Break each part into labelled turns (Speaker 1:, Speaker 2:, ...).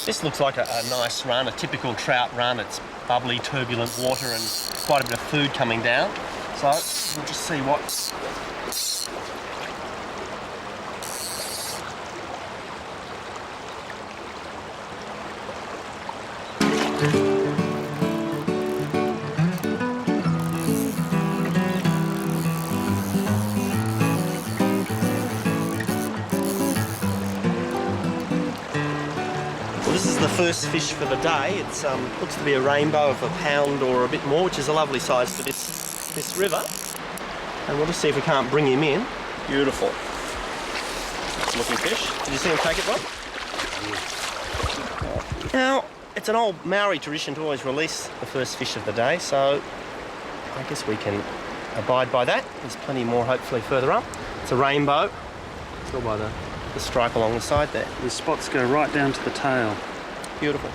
Speaker 1: This looks like a nice run, a typical trout run. It's bubbly, turbulent water and quite a bit of food coming down. So we'll just see what... This is the first fish for the day. It's looks to be a rainbow of a pound or a bit more, which is a lovely size for this river. And we'll just see if we can't bring him in. Beautiful. Nice looking fish. Did you see him take it, Rob? Yeah. Now, it's an old Maori tradition to always release the first fish of the day, so I guess we can abide by that. There's plenty more hopefully further up. It's a rainbow. It's all by the stripe along the side there.
Speaker 2: The spots go right down to the tail.
Speaker 1: Beautiful.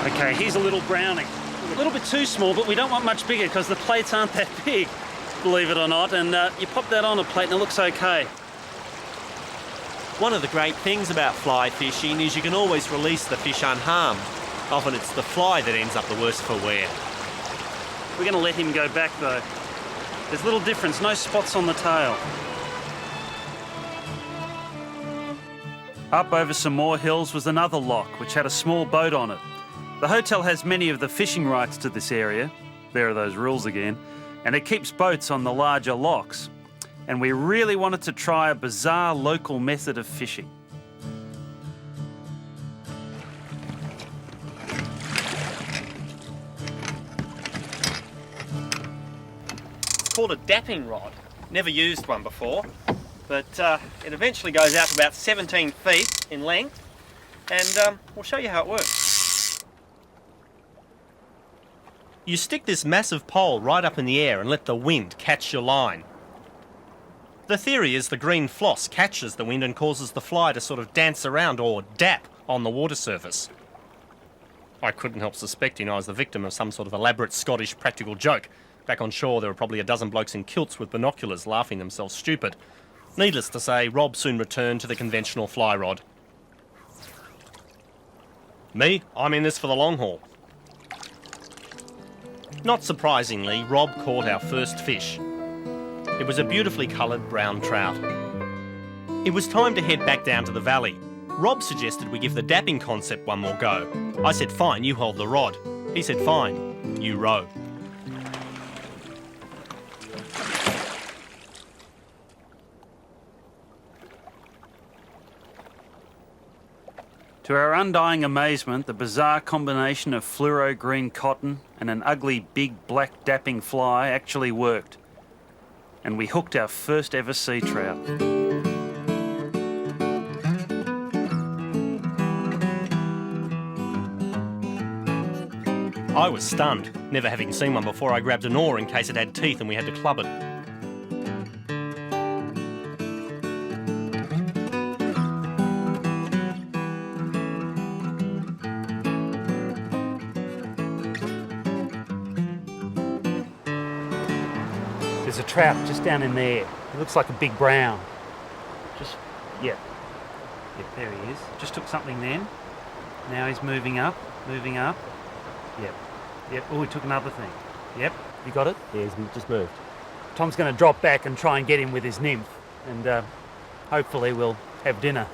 Speaker 2: Okay, here's a little brownie. A little bit too small, but we don't want much bigger because the plates aren't that big, believe it or not. And you pop that on a plate and it looks okay.
Speaker 1: One of the great things about fly fishing is you can always release the fish unharmed. Often it's the fly that ends up the worse for wear.
Speaker 2: We're going to let him go back though. There's a little difference, no spots on the tail. Up over some more hills was another lock which had a small boat on it. The hotel has many of the fishing rights to this area. There are those rules again. And it keeps boats on the larger locks. And we really wanted to try a bizarre local method of fishing.
Speaker 1: It's called a dapping rod. Never used one before, but it eventually goes out to about 17 feet in length, and we'll show you how it works. You stick this massive pole right up in the air and let the wind catch your line. The theory is the green floss catches the wind and causes the fly to sort of dance around or dap on the water surface. I couldn't help suspecting I was the victim of some sort of elaborate Scottish practical joke. Back on shore there were probably a dozen blokes in kilts with binoculars laughing themselves stupid. Needless to say, Rob soon returned to the conventional fly rod. Me, I'm in this for the long haul. Not surprisingly, Rob caught our first fish. It was a beautifully coloured brown trout. It was time to head back down to the valley. Rob suggested we give the dapping concept one more go. I said, fine, you hold the rod. He said, fine, you row.
Speaker 2: To our undying amazement, the bizarre combination of fluoro green cotton and an ugly big black dapping fly actually worked. And we hooked our first ever sea trout.
Speaker 1: I was stunned. Never having seen one before, I grabbed an oar in case it had teeth and we had to club it.
Speaker 2: There's a trout just down in there. It looks like a big brown. Yeah, there he is. Just took something then. Now he's moving up. Yep. Oh, he took another thing. Yep, you got it?
Speaker 1: Yeah, he's just moved.
Speaker 2: Tom's going to drop back and try and get him with his nymph. And hopefully we'll have dinner.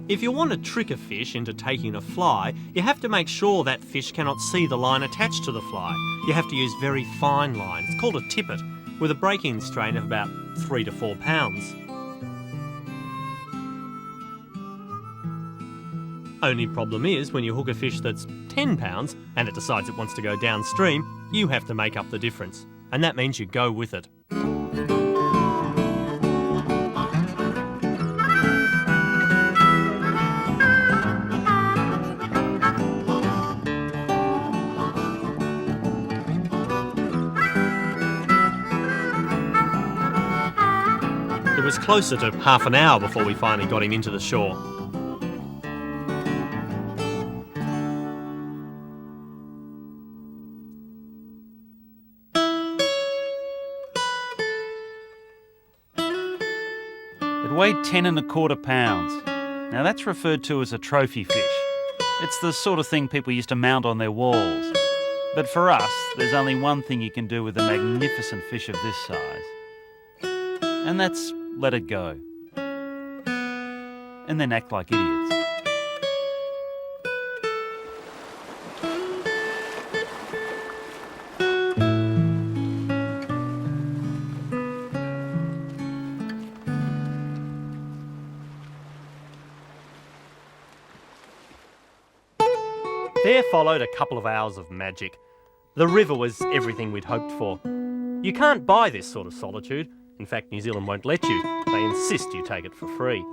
Speaker 1: If you want to trick a fish into taking a fly, you have to make sure that fish cannot see the line attached to the fly. You have to use very fine line. It's called a tippet, with a break-in strain of about 3 to 4 pounds. Only problem is, when you hook a fish that's 10 pounds and it decides it wants to go downstream, you have to make up the difference. And that means you go with it. It was closer to half an hour before we finally got him into the shore.
Speaker 2: It weighed 10 1/4 pounds. Now that's referred to as a trophy fish. It's the sort of thing people used to mount on their walls. But for us, there's only one thing you can do with a magnificent fish of this size. And that's let it go. And then act like idiots.
Speaker 1: There followed a couple of hours of magic. The river was everything we'd hoped for. You can't buy this sort of solitude. In fact, New Zealand won't let you. They insist you take it for free.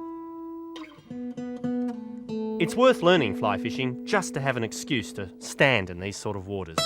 Speaker 1: It's worth learning fly fishing just to have an excuse to stand in these sort of waters.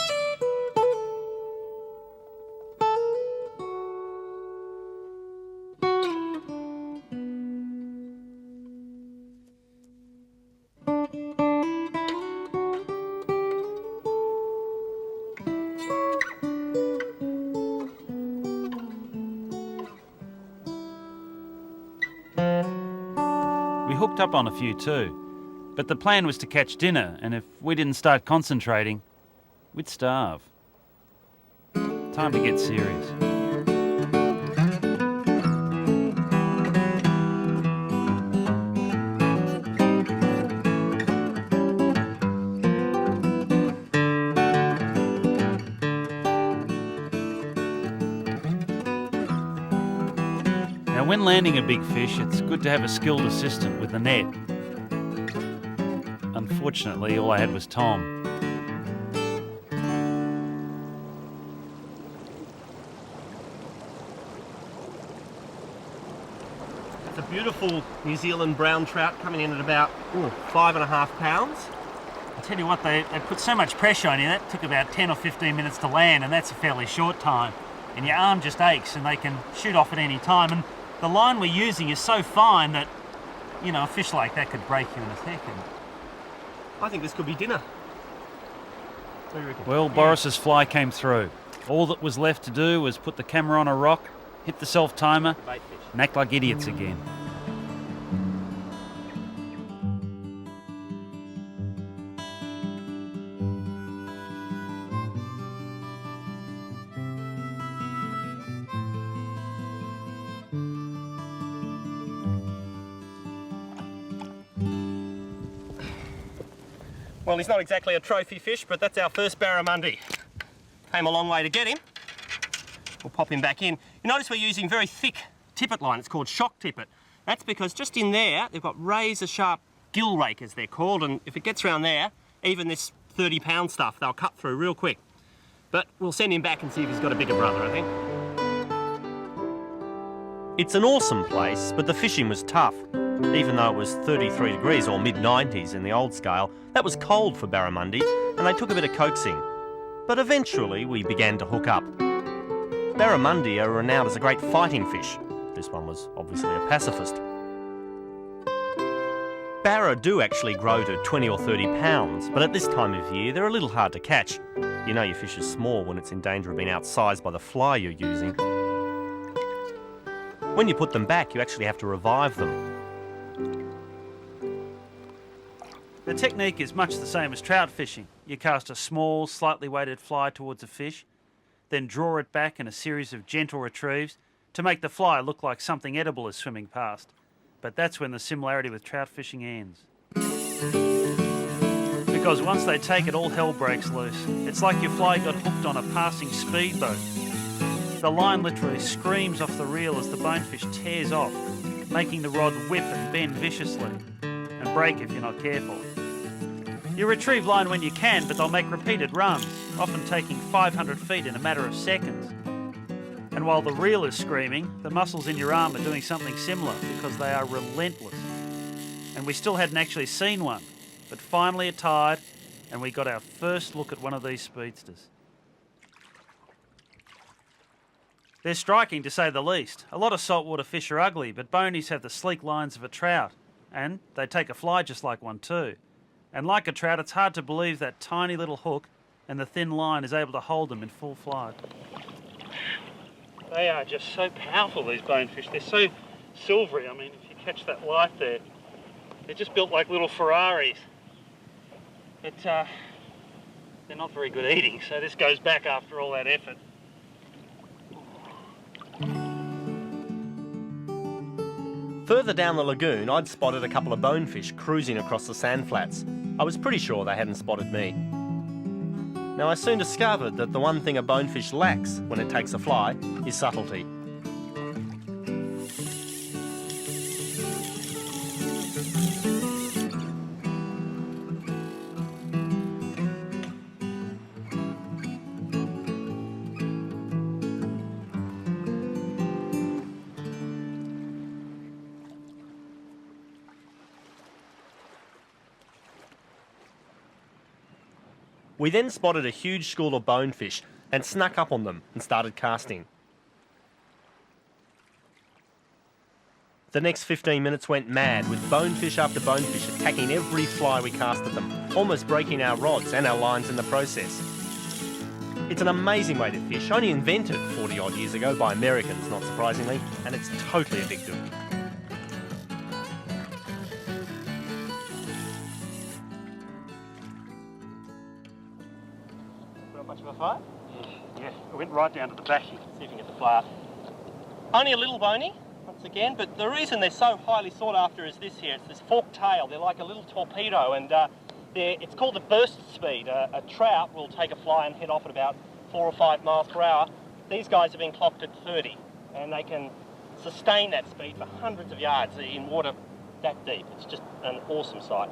Speaker 2: We hooked up on a few too, but the plan was to catch dinner, and if we didn't start concentrating, we'd starve. Time to get serious. Now, when landing a big fish, it's good to have a skilled assistant with a net. Unfortunately, all I had was Tom.
Speaker 1: It's a beautiful New Zealand brown trout coming in at about 5.5 pounds.
Speaker 2: I tell you what, they put so much pressure on you, that took about 10 or 15 minutes to land, and that's a fairly short time. And your arm just aches, and they can shoot off at any time. And the line we're using is so fine that, you know, a fish like that could break you in a second.
Speaker 1: I think this could be dinner. What do you reckon?
Speaker 2: Well, Boris's fly came through. All that was left to do was put the camera on a rock, hit the self-timer,
Speaker 1: Bait fish.
Speaker 2: and act like idiots again.
Speaker 1: Well, he's not exactly a trophy fish, but that's our first barramundi. Came a long way to get him. We'll pop him back in. You notice we're using very thick tippet line. It's called shock tippet. That's because just in there, they've got razor sharp gill rakers, they're called, and if it gets around there, even this 30-pound stuff, they'll cut through real quick. But we'll send him back and see if he's got a bigger brother, I think. It's an awesome place, but the fishing was tough. Even though it was 33 degrees or mid-90s in the old scale, that was cold for barramundi, and they took a bit of coaxing. But eventually we began to hook up. Barramundi are renowned as a great fighting fish. This one was obviously a pacifist. Barra do actually grow to 20 or 30 pounds, but at this time of year they're a little hard to catch. You know your fish is small when it's in danger of being outsized by the fly you're using. When you put them back, you actually have to revive them.
Speaker 2: The technique is much the same as trout fishing. You cast a small, slightly weighted fly towards a fish, then draw it back in a series of gentle retrieves to make the fly look like something edible is swimming past. But that's when the similarity with trout fishing ends. Because once they take it, all hell breaks loose. It's like your fly got hooked on a passing speedboat. The line literally screams off the reel as the bonefish tears off, making the rod whip and bend viciously, and break if you're not careful. You retrieve line when you can, but they'll make repeated runs, often taking 500 feet in a matter of seconds. And while the reel is screaming, the muscles in your arm are doing something similar because they are relentless. And we still hadn't actually seen one, but finally it tied, and we got our first look at one of these speedsters. They're striking, to say the least. A lot of saltwater fish are ugly, but bonies have the sleek lines of a trout, and they take a fly just like one too. And like a trout, it's hard to believe that tiny little hook and the thin line is able to hold them in full flight. They are just so powerful, these bonefish. They're so silvery. I mean, if you catch that light there, they're just built like little Ferraris. But they're not very good eating, so this goes back after all that effort.
Speaker 1: Further down the lagoon, I'd spotted a couple of bonefish cruising across the sand flats. I was pretty sure they hadn't spotted me. Now, I soon discovered that the one thing a bonefish lacks when it takes a fly is subtlety. We then spotted a huge school of bonefish and snuck up on them and started casting. The next 15 minutes went mad, with bonefish after bonefish attacking every fly we cast at them, almost breaking our rods and our lines in the process. It's an amazing way to fish, only invented 40 odd years ago by Americans, not surprisingly, and it's totally addictive.
Speaker 3: Much of a fight?
Speaker 2: Yeah, it went right down to the back.
Speaker 3: See if we can get the fly up. Only a little bony, once again, but the reason they're so highly sought after is this here. It's this forked tail. They're like a little torpedo, and it's called the burst speed. A trout will take a fly and head off at about 4 or 5 miles per hour. These guys have been clocked at 30, and they can sustain that speed for hundreds of yards in water that deep. It's just an awesome sight.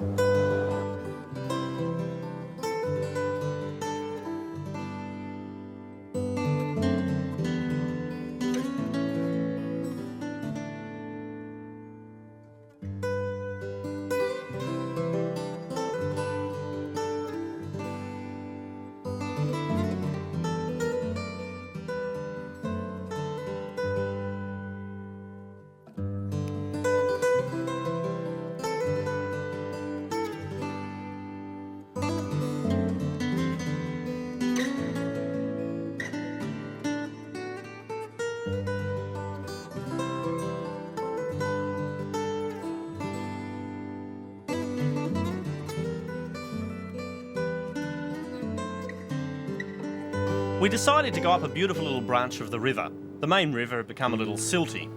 Speaker 1: We decided to go up a beautiful little branch of the river. The main river had become a little silty.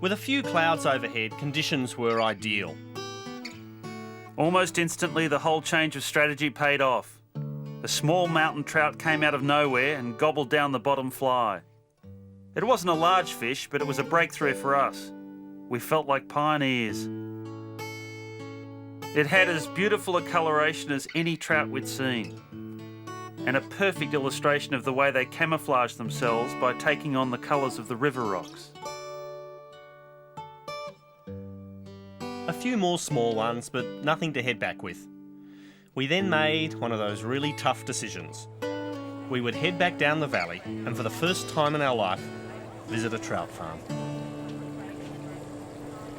Speaker 1: With a few clouds overhead, conditions were ideal.
Speaker 2: Almost instantly, the whole change of strategy paid off. A small mountain trout came out of nowhere and gobbled down the bottom fly. It wasn't a large fish, but it was a breakthrough for us. We felt like pioneers. It had as beautiful a coloration as any trout we'd seen, and a perfect illustration of the way they camouflage themselves by taking on the colours of the river rocks.
Speaker 1: A few more small ones, but nothing to head back with. We then made one of those really tough decisions. We would head back down the valley and for the first time in our life, visit a trout farm.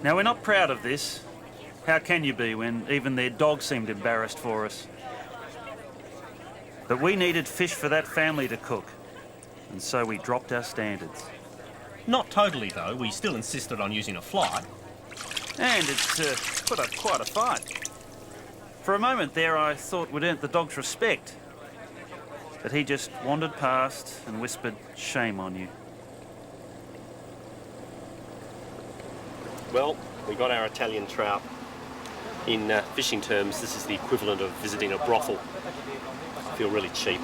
Speaker 2: Now, we're not proud of this. How can you be when even their dog seemed embarrassed for us? But we needed fish for that family to cook, and so we dropped our standards.
Speaker 1: Not totally though, we still insisted on using a fly.
Speaker 2: And it's put up quite a fight. For a moment there I thought we'd earned the dog's respect, but he just wandered past and whispered, "Shame on you."
Speaker 3: Well,
Speaker 1: We got our Italian trout. In fishing terms, this is the equivalent of visiting a brothel. I feel really cheap.